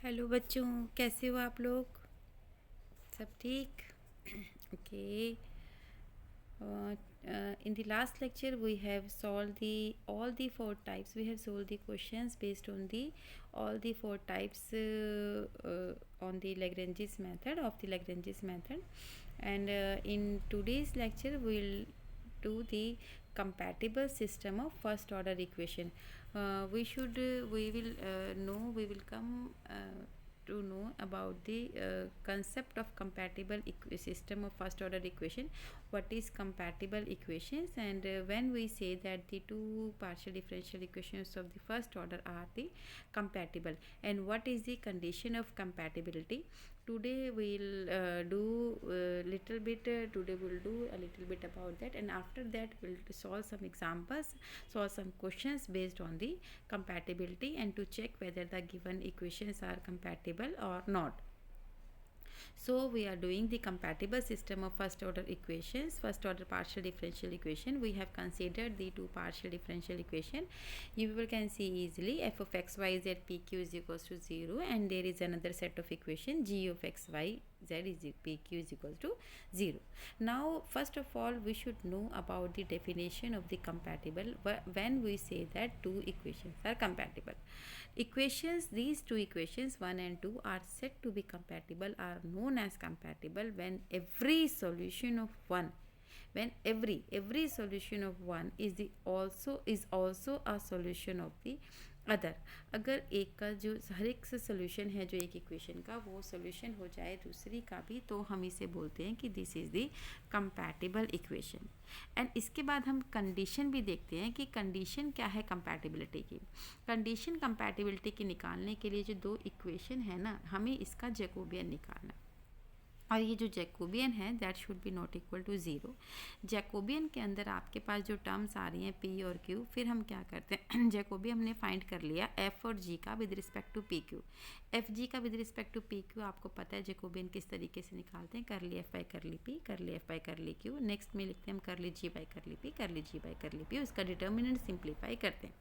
Hello बच्चों, कैसे हो आप लोग? सब ठीक? Okay. In the last lecture we have solved the all the four types. We have solved the questions based on the all the four types on the Lagrange's method of the Lagrange's method. And in today's lecture we'll do the compatible system of first order equation. We will come to know about the concept of compatible system of first order equation. What is compatible equations, and when we say that the two partial differential equations of the first order are the compatible, and what is the condition of compatibility. Today we'll do a little bit today we'll do a little bit about that, and after that we'll solve some examples, solve some questions based on the compatibility, and to check whether the given equations are compatible or not. So we are doing the compatible system of first order equations, first order partial differential equation. We have considered the two partial differential equation. You people can see easily f of x y z p q is equals to 0, and there is another set of equation g of x y z is p q is equals to 0. Now first of all we should know about the definition of the compatible. When we say that two equations are compatible, these two equations 1 and 2 are said to be compatible, are known as compatible when every solution of one, when every solution of one is also a solution of the other. अगर एक का जो हर एक से solution है जो एक equation का, वो सोल्यूशन हो जाए दूसरी का भी, तो हम इसे बोलते हैं कि this is the compatible equation. And इसके बाद हम कंडीशन भी देखते हैं कि कंडीशन क्या है कंपैटिबिलिटी की. कंडीशन कंपैटिबिलिटी की निकालने के लिए जो दो इक्वेशन है ना, हमें इसका जैकोबियन निकालना, और ये जो जैकोबियन है that should be not equal to 0. Jacobian के अंदर आपके पास जो टर्म्स आ रही हैं पी और क्यू, फिर हम क्या करते हैं जैकोबियन हमने फाइंड कर लिया एफ और जी का with respect to P Q. F जी का with respect to P Q आपको पता है जैकोबियन किस तरीके से निकालते हैं, कर ली एफ बाई कर ली पी, कर ली एफ बाई कर ली क्यू. नेक्स्ट में लिखते हैं हम कर ली जी बाई कर ली पी, कर ली जी बाई कर ली पी. इसका डिटर्मिनेंट सिंप्लीफाई करते हैं.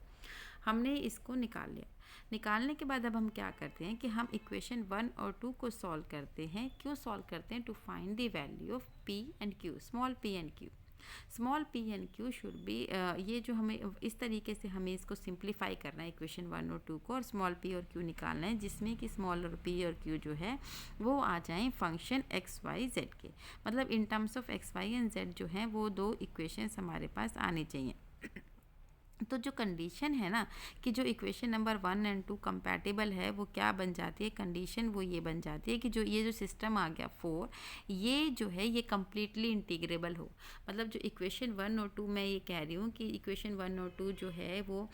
हमने इसको निकाल लिया. निकालने के बाद अब हम क्या करते हैं कि हम इक्वेशन 1 और 2 को सॉल्व करते हैं. क्यों सॉल्व करते हैं? To find the value of p and q, small p and q. Small p and q should be, ये जो हमें इस तरीके से हमें इसको सिंप्लीफाई करना है इक्वेशन 1 और 2 को, और स्मॉल p और q निकालना है जिसमें कि स्मॉल और p और q जो है वो आ जाएं फंक्शन x y z के. मतलब इन terms of x y and z जो हैं वो दो इक्वेशंस हमारे पास आनी चाहिए. तो जो कंडीशन है ना कि जो इक्वेशन नंबर 1 एंड 2 कंपैटिबल है, वो क्या बन जाती है कंडीशन? वो ये बन जाती है कि जो ये जो सिस्टम आ गया 4, ये जो है ये कम्प्लीटली इंटीग्रेबल हो. मतलब जो इक्वेशन 1 और 2 मैं ये कह रही हूँ कि इक्वेशन 1 और 2 जो है वो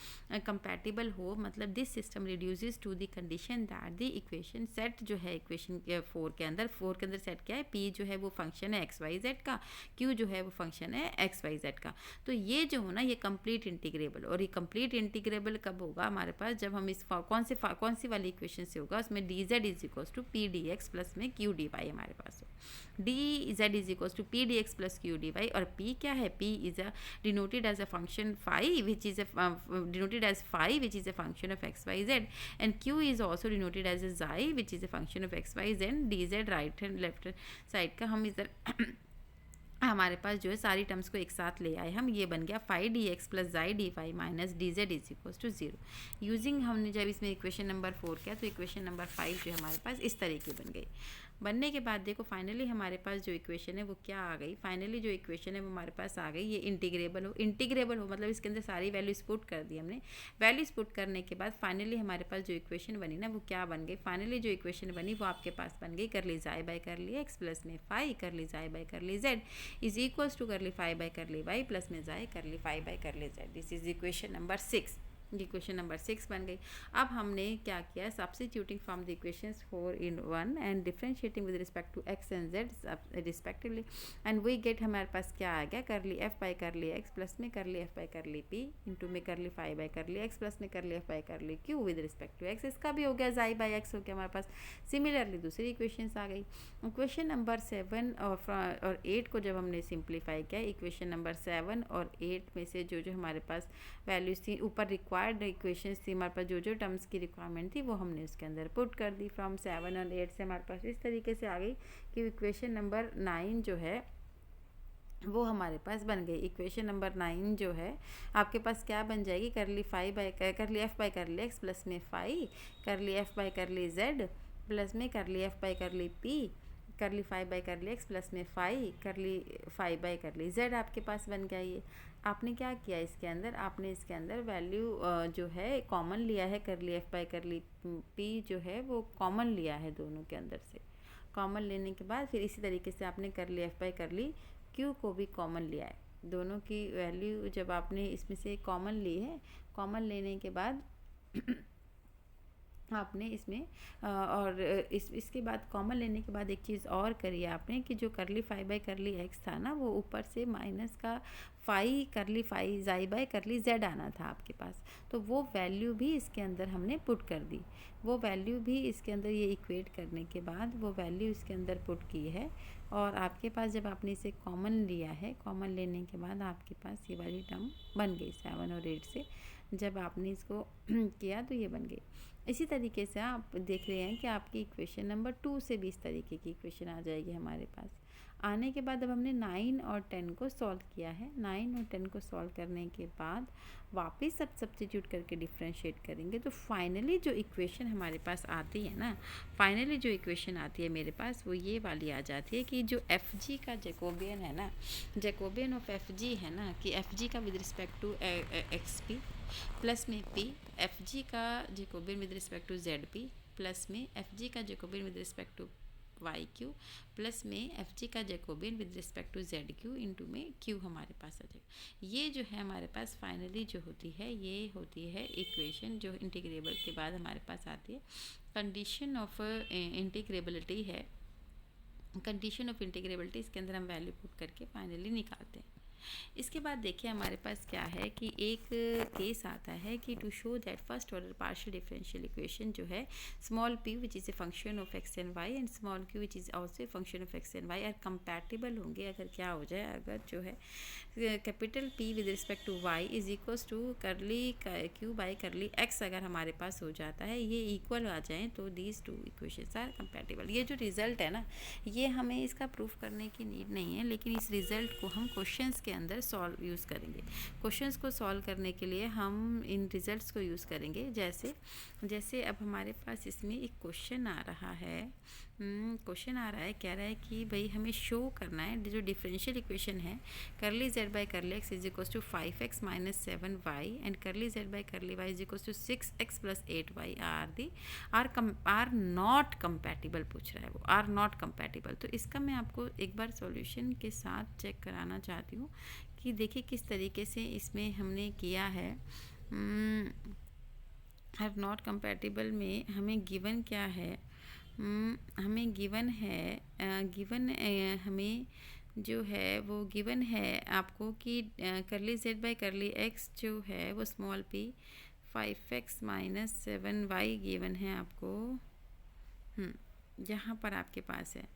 कंपैटिबल हो. मतलब this system reduces to the condition that the equation set जो है इक्वेशन 4 के अंदर सेट क्या है, p जो है वो फंक्शन है एक्स वाई जेड का, q जो है वो फंक्शन है एक्स वाई जेड का. तो ये जो हो ना ये कंप्लीट इंटीग्रेबल. और ये कंप्लीट इंटीग्रेबल कब होगा हमारे पास? जब हम इस कौन सी वाली इक्वेशन से होगा, उसमें D Z is equals to P D x plus में क्यू डी वाई हमारे पास हो. D Z is equals to P D x plus Q D Y. और पी क्या है? P is a denoted as a function phi which is denoted as phi which is a function of x Y Z, and Q is also denoted as a psi which is a function of x Y z. D z right hand left side का हम इधर हमारे पास जो है सारी terms को एक साथ ले आए हम. ये बन गया फाइव डी एक्स प्लस जाई d y minus d Z is equals to 0. Using हमने जब इसमें इक्वेशन नंबर 4 किया तो इक्वेशन नंबर 5 जो हमारे पास इस तरीके बन गई. बनने के बाद देखो फाइनली हमारे पास जो इक्वेशन है वो क्या आ गई. फाइनली जो इक्वेशन है वो हमारे पास आ गई, ये इंटीग्रेबल हो मतलब इसके अंदर सारी वैल्यूज पुट कर दी हमने. वैल्यूज पुट करने के बाद फाइनली हमारे पास जो इक्वेशन बनी ना वो क्या बन गई. फाइनली जो इक्वेशन बनी वो आपके पास बन गई कर ली जाई बाई कर ली एक्स प्लस में फाइव कर ली जाई बाई कर ली जेड इज इक्वल्स टू कर ली फाइव बाई कर ली वाई प्लस में जाए कर ली फाइव बाई कर ली Z. This is equation number 6. Equation number 6 बन गई. अब हमने क्या किया, substituting from the equations 4 in 1 and differentiating with respect to X and Z respectively, and we get हमारे पास क्या आ गया कर ली एफ बाई कर ली एक्स प्लस में कर ली एफ बाई कर ली पी इंटू में कर ली फाइव बाई कर ली एक्स प्लस में कर ली एफ बाई कर ली Q with respect to X. इसका भी हो गया जाई बाई एक्स हो गया हमारे पास. सिमिलरली दूसरी इक्वेशंस आ गई. इक्वेशन नंबर 7 और 8 को जब हमने सिंप्लीफाई किया, इक्वेशन नंबर 7 और 8 में से जो हमारे पास वैल्यूज थी ऊपर रिक्वायर रिक्वायर्ड इक्वेशंस थी हमारे पास, जो टर्म्स की रिक्वायरमेंट थी वो हमने उसके अंदर पुट कर दी। फ्रॉम 7 और 8 से हमारे पास इस तरीके से आ गई कि इक्वेशन नंबर 9 जो है वो हमारे पास बन गई। इक्वेशन नंबर 9 जो है आपके पास क्या बन जाएगी, curly f by curly x plus में phi, curly f by curly z plus में curly f by curly p, curly phi by curly x plus में phi, curly phi by curly z आपके पास बन गया। ये आपने क्या किया इसके अंदर, आपने इसके अंदर वैल्यू जो है कॉमन लिया है, करली एफ बाई करली पी जो है वो कॉमन लिया है दोनों के अंदर से। कॉमन लेने के बाद फिर इसी तरीके से आपने करली एफ बाई करली क्यू को भी कॉमन लिया है। दोनों की वैल्यू जब आपने इसमें से कॉमन ली है, कॉमन लेने के बाद आपने इसमें और इसके बाद कॉमन लेने के बाद एक चीज़ और करी आपने कि जो करली फाई बाई करली एक्स था ना, वो ऊपर से माइनस का फाई करली फाई जाई बाई करली जेड आना था आपके पास, तो वो वैल्यू भी इसके अंदर हमने पुट कर दी। वो वैल्यू भी इसके अंदर ये इक्वेट करने के बाद वो वैल्यू इसके अंदर पुट की है, और आपके पास जब आपने इसे कॉमन लिया है, कॉमन लेने के बाद आपके पास ये वाली टर्म बन गई 7 और 8 से। जब आपने इसको किया तो ये बन गई। इसी तरीके से आप देख रहे हैं कि आपकी इक्वेशन नंबर 2 से भी इस तरीके की इक्वेशन आ जाएगी हमारे पास। आने के बाद अब हमने 9 और 10 को सॉल्व किया है। 9 और 10 को सॉल्व करने के बाद वापस सब सब्स्टिट्यूट करके डिफ्रेंशिएट करेंगे, तो फाइनली जो इक्वेशन हमारे पास आती है ना, फाइनली जो इक्वेशन आती है मेरे पास वो ये वाली आ जाती है कि जो एफ जी का जैकोबियन है ना, जैकोबियन ऑफ एफ जी है ना, कि एफ जी का with respect to x P plus में पी, एफ जी का Jacobian with respect to z p plus में एफ जी का Jacobian with respect to y q plus में एफ जी का Jacobian with respect to z q into में q हमारे पास आ जाएगा। ये जो है हमारे पास फाइनली जो होती है, ये होती है इक्वेशन जो इंटीग्रेबल के बाद हमारे पास आती है। कंडीशन ऑफ इंटीग्रेबिलिटी है, कंडीशन ऑफ इंटीग्रेबिलिटी, इसके अंदर हम वैल्यू पुट करके फाइनली निकालते हैं। इसके बाद देखिए हमारे पास क्या है कि एक केस आता है कि to show that first order partial differential equation जो है small p which is a function of x and y and small q which is also a function of x and y are compatible होंगे। अगर क्या हो जाए, अगर जो है capital P with respect to y is equals to curly q by curly x अगर हमारे पास हो जाता है, ये इक्वल आ जाए तो these two equations are compatible. ये जो रिजल्ट है ना, ये हमें इसका प्रूफ करने की नीड नहीं है, लेकिन इस रिजल्ट को हम क्वेश्चंस के अंदर सॉल्व यूज़ करेंगे। क्वेश्चंस को सॉल्व करने के लिए हम इन रिजल्ट्स को यूज़ करेंगे। जैसे अब हमारे पास इसमें एक क्वेश्चन आ रहा है, कह रहा है कि भाई हमें शो करना है जो डिफरेंशियल इक्वेशन है curly z by curly x is equals to 5x minus 7y and curly z by curly y is equals to 6x plus 8y are not compatible पूछ रहा है, वो आर नॉट कंपैटिबल। तो इसका मैं आपको एक बार सॉल्यूशन के साथ चेक कराना चाहती हूँ कि देखिए किस तरीके से इसमें हमने किया है। आर नॉट कंपैटिबल में हमें गिवन क्या है, हमें गिवन है हमें जो है वो गिवन है आपको कि करली जेड बाई करली एक्स जो है वो small p 5x minus 7y given है आपको। यहाँ पर आपके पास है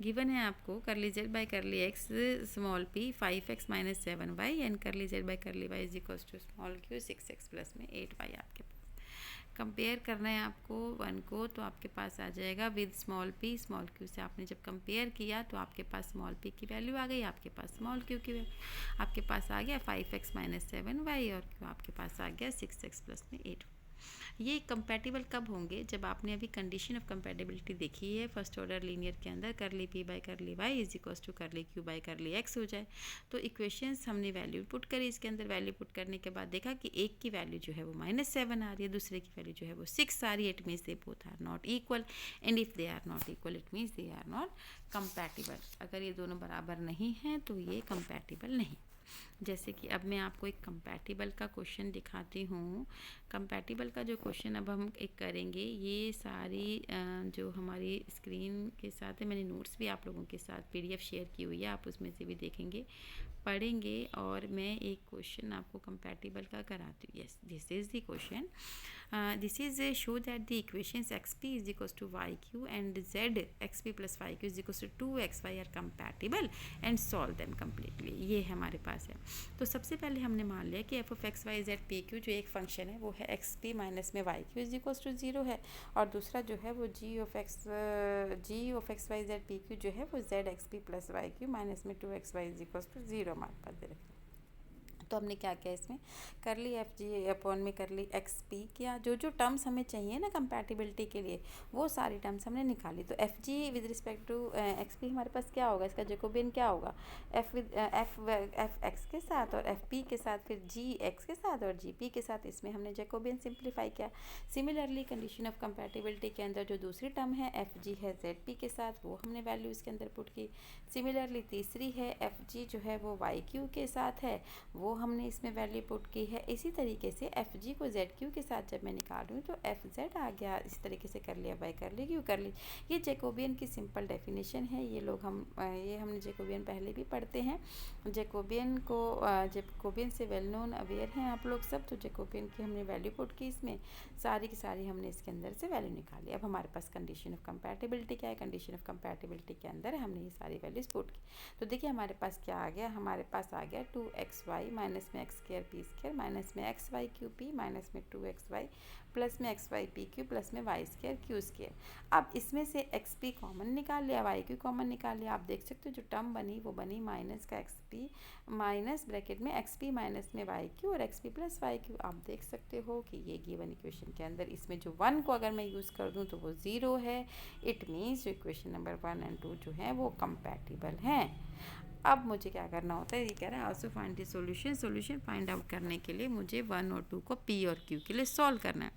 गिवन है आपको curly z by curly x small p 5x minus 7y and curly z by curly y is equals to small q 6x plus में 8y आपके पास। कंपेयर करना है आपको 1 को, तो आपके पास आ जाएगा with small p small q से आपने जब कंपेयर किया तो आपके पास स्मॉल p की वैल्यू आ गई, आपके पास स्मॉल q की वैल्यू आपके पास आ गया 5x माइनस 7y और q आपके पास आ गया 6x प्लस में 8। ये कंपैटिबल कब होंगे, जब आपने अभी कंडीशन ऑफ कंपैटिबिलिटी देखी है फर्स्ट ऑर्डर लीनियर के अंदर curly p by curly y is equals to curly q by curly x हो जाए। तो इक्वेशंस हमने वैल्यू पुट करी, इसके अंदर वैल्यू पुट करने के बाद देखा कि एक की वैल्यू जो है वो -7 आ रही है, दूसरे की वैल्यू जो है वो 6 आ रही है। It means they both are not equal and if they are not equal it means they are not compatible. अगर ये दोनों बराबर नहीं हैं तो ये कंपैटिबल नहीं। जैसे कि अब मैं आपको एक कंपैटिबल का क्वेश्चन दिखाती हूँ। कंपैटिबल का जो क्वेश्चन अब हम एक करेंगे, ये सारी जो हमारी स्क्रीन के साथ है, मैंने नोट्स भी आप लोगों के साथ PDF शेयर की हुई है, आप उसमें से भी देखेंगे पढ़ेंगे। और मैं एक क्वेश्चन आपको कंपैटिबल का कराती हूँ। Yes, this is the question. This is show that the equations xp is equals to yq and z xp plus yq is equals to 2xy are compatible and solve them completely. ये हमारे पास है। तो सबसे पहले हमने मान लिया कि f of x y z p q जो एक फंक्शन है वो है एक्स पी माइनस में Y Q is equals to 0 है, और दूसरा जो है वो G of x Y Z P Q जो है वो Z X P plus Y Q minus में 2 X Y is equals to 0 हमारे पास दे रखा है। तो हमने क्या किया, इसमें कर ली एफ जी अपॉन में कर ली एक्स पी किया, जो जो टर्म्स हमें चाहिए ना कंपैटिबिलिटी के लिए वो सारी टर्म्स हमने निकाली। तो f g with respect to x p हमारे पास क्या होगा, इसका जैकोबियन क्या होगा, एफ विद एफ एक्स के साथ और एफ पी के साथ, फिर जी एक्स के साथ और जी पी के साथ, इसमें हमने जैकोबियन सिंप्लीफाई किया। सिमिलरली कंडीशन ऑफ कंपैटिबिलिटी के अंदर जो दूसरी टर्म है एफ जी है जेड पी के साथ, वो हमने वैल्यू इसके अंदर पुट की। सिमिलरली तीसरी है एफ जी जो है वो वाई क्यू के साथ है, वो हमने इसमें वैल्यू पुट की है। इसी तरीके से एफ जी को जेड क्यू के साथ जब मैं निकाल रही हूँ तो एफ जेड आ गया, इस तरीके से कर लिया, बाई कर ली, क्यू कर ली। ये जैकोबियन की सिंपल डेफिनेशन है। ये लोग ये हमने जैकोबियन पहले भी पढ़ते हैं। जैकोबियन से वेल नोन अवेयर हैं आप लोग सब। तो जैकोबियन की हमने वैल्यू पुट की, इसमें सारी की सारी हमने इसके अंदर से वैल्यू निकाली। अब हमारे पास कंडीशन ऑफ कंपैटिबिलिटी क्या है, कंडीशन ऑफ कंपैटिबिलिटी के अंदर हमने ये सारी वैल्यूज पुट की। तो देखिए हमारे पास क्या आ गया, हमारे पास आ गया 2xy माइनस में X square P square minus में X Y Q P minus में 2xy प्लस में X Y P Q plus में वाई स्क्वायर क्यू स्क्वायर। अब इसमें से एक्स पी कॉमन निकाल लिया, वाई क्यू कॉमन निकाल लिया। आप देख सकते हो जो टर्म बनी वो बनी माइनस का एक्स पी माइनस ब्रैकेट में एक्स पी माइनस में वाई क्यू और x P plus Y q. आप देख सकते हो कि ये गिवन इक्वेशन के अंदर इसमें जो 1 को अगर मैं यूज़ कर दूँ तो वो 0 है। इट मीन्स जो इक्वेशन नंबर 1 एंड 2 जो है वो कंपैटिबल हैं। अब मुझे क्या करना होता है, ये कह रहा है also find the solution. Solution find out करने के लिए मुझे 1 और 2 को पी और क्यू के लिए सॉल्व करना है।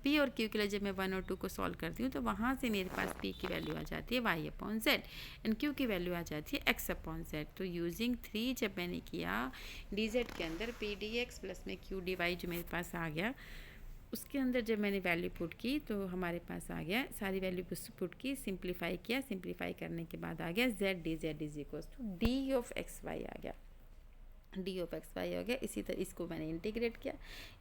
पी और क्यू के लिए जब मैं 1 और 2 को सॉल्व करती हूँ तो वहाँ से मेरे पास पी की वैल्यू आ जाती है y upon z and q की वैल्यू आ जाती है एक्स अपॉन जेड। तो यूजिंग 3 जब मैंने किया डी जेड के अंदर पी डी एक्स प्लस में क्यू डी वाई जो मेरे पास आ गया, उसके अंदर जब मैंने वैल्यू पुट की तो हमारे पास आ गया, सारी वैल्यू पुट की, सिंप्लीफाई किया, सिंप्लीफाई करने के बाद आ गया Z D Z is equal to D of x Y आ गया, डी ऑफ एक्स वाई हो गया। इसी तरह इसको मैंने इंटीग्रेट किया,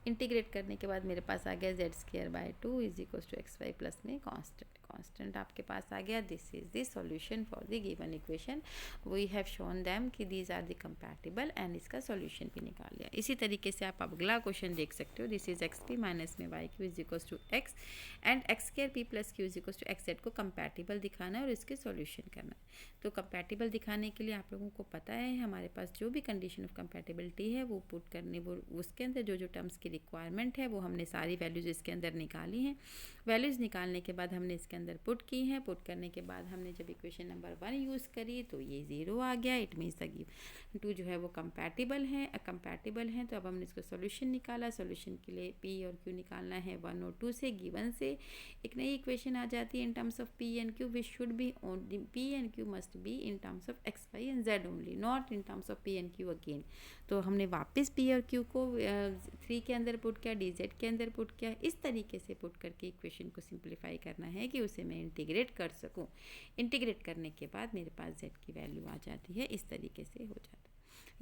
इंटीग्रेट करने के बाद मेरे पास आ गया Z square by 2 is equal to X Y plus में कांस्टेंट आपके पास आ गया। This is the solution for the given equation. We have shown them कि these are the compatible and इसका सॉल्यूशन भी निकाल लिया। इसी तरीके से आप अगला क्वेश्चन देख सकते हो। This is X P minus में Y Q is equal to X and X square P plus Q is equal to X Z को कंपैटिबल दिखाना है और इसके सॉल्यूशन करना है। तो कंपैटिबल दिखाने के लिए आप लोगों को पता है हमारे पास जो भी कंडीशन ऑफ कंपैटिबिलिटी है वो पुट करने, वो उसके अंदर जो जो टर्म्स की रिक्वायरमेंट है वो हमने सारी वैल्यूज़ इसके अंदर निकाली हैं। वैल्यूज़ निकालने के बाद हमने इसके अंदर पुट की हैं। पुट करने के बाद हमने जब इक्वेशन नंबर 1 यूज़ करी तो ये 0 आ गया। इट मीन्स द 2 जो है वो कंपैटिबल हैं। तो अब हमने इसको सॉल्यूशन निकाला। सॉल्यूशन के लिए पी और क्यू निकालना है 1 और 2 से। गिवन से एक नई इक्वेशन आ जाती है in terms of p and q, which should be only p and q must be in terms of x y and z only, not in terms of p and q again. तो हमने वापस P और Q को 3 के अंदर put किया, d z के अंदर पुट किया। इस तरीके से पुट करके इक्वेशन को सिंप्लीफाई करना है कि उसे मैं इंटीग्रेट कर सकूं। इंटीग्रेट करने के बाद मेरे पास जेड की वैल्यू आ जाती है। इस तरीके से हो जाता है।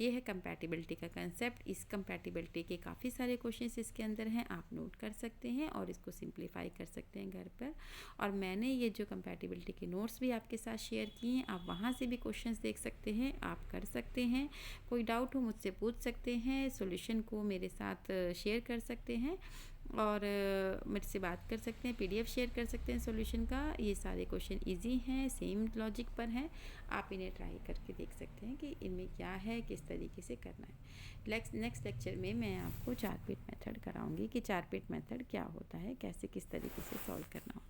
ये है कंपैटिबिलिटी का कंसेप्ट। इस कंपैटिबिलिटी के काफ़ी सारे क्वेश्चंस इसके अंदर हैं, आप नोट कर सकते हैं और इसको सिंप्लीफाई कर सकते हैं घर पर। और मैंने ये जो कंपैटिबिलिटी के नोट्स भी आपके साथ शेयर किए हैं, आप वहाँ से भी क्वेश्चंस देख सकते हैं, आप कर सकते हैं। कोई डाउट हो मुझसे पूछ सकते हैं, सॉल्यूशन को मेरे साथ शेयर कर सकते हैं और मेरे से बात कर सकते हैं, पीडीएफ शेयर कर सकते हैं सॉल्यूशन का। ये सारे क्वेश्चन इजी हैं, सेम लॉजिक पर हैं, आप इन्हें ट्राई करके देख सकते हैं कि इनमें क्या है, किस तरीके से करना है। नेक्स्ट लेक्चर में मैं आपको 4 पिट मेथड कराऊंगी कि 4 पिट मेथड क्या होता है, कैसे किस तरीके से सॉल्व करना होता है।